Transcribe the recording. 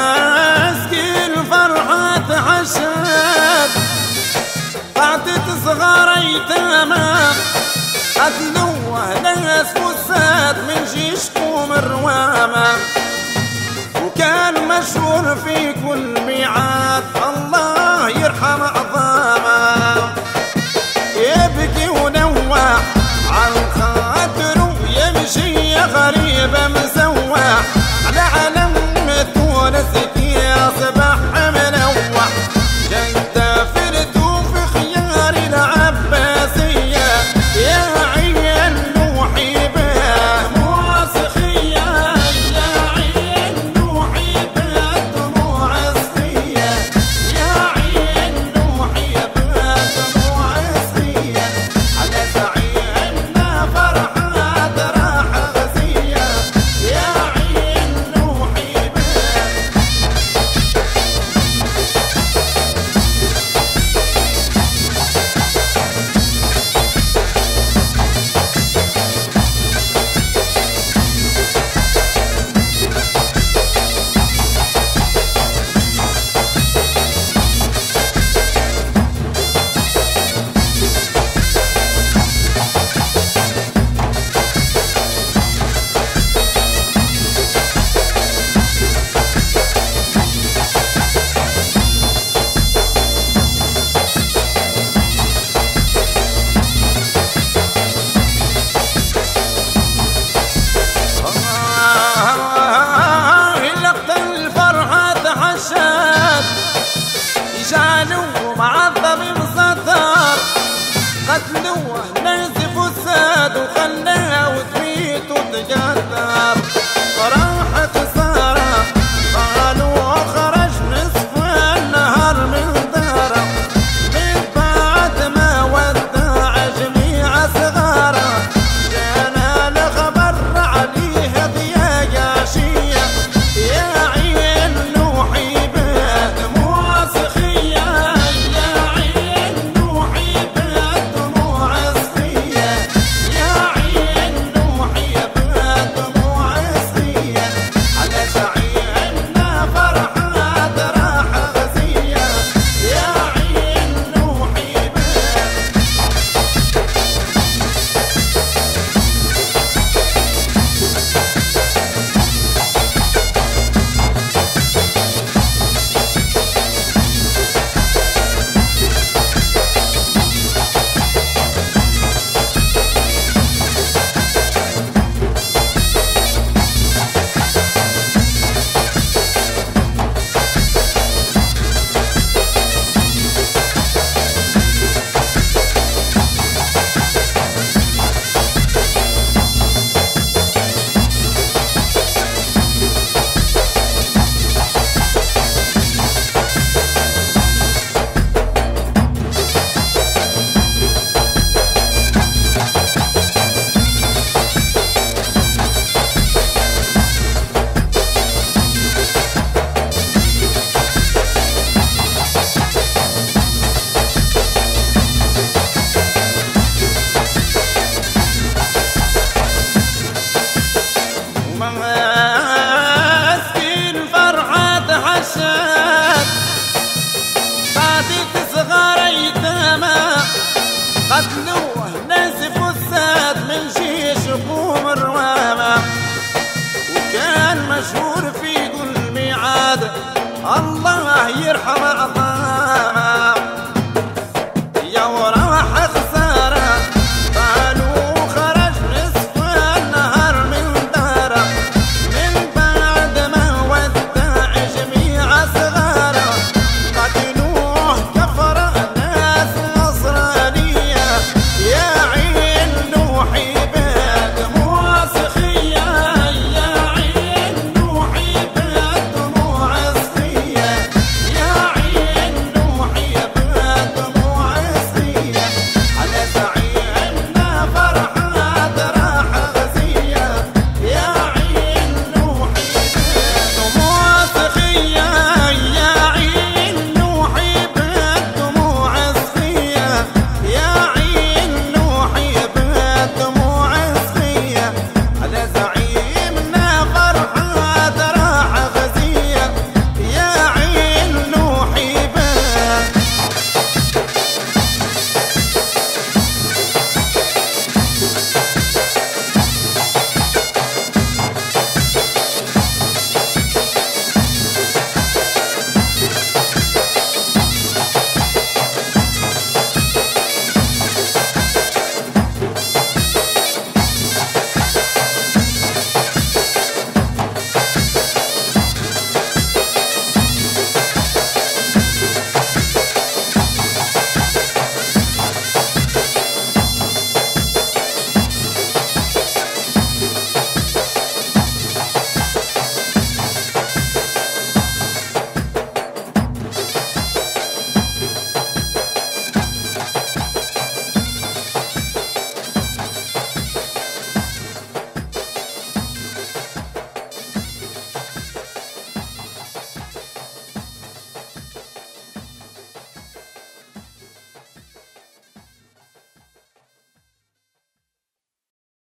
مسكين فرحة عشات قعدت صغار يتامى قتلوه ناس فساد من جيشكم الروامة وكان مشهور في كل ميعاد الله يرحم عظامه يبكي ونوع عن خاطره يمشي غريب مسوح على علم تونس يصبح منوح جنت فرتو في خيار العباسية يا عين نوحي بها مواسخية يا عين نوحي بها دموع الصية يا عين نوحي بها دموع الصية على سعينا فرحات راح غزية يا عين نوحي بها جعلوه معذب مسطر قتلوه ناس فساد وخلاه وتميت وتقدر راحت سارة قالوا خرج نصف النهار من داره من بعد ما ودع جميع صغاره جانا الخبر عليه ضياء عشية يا عين نوحي بها دموع صخية يا عين نوحي بها دموع صخية يا عين نوحي بها دموع صخية على سعينا فرحات راح غزية يا عين نوحي بها مسكين فرحة عشات قعدت صغار يتامى قتلوه ناس فساد من جيشكم الروامة وكان مشهور في كل ميعاد الله يرحم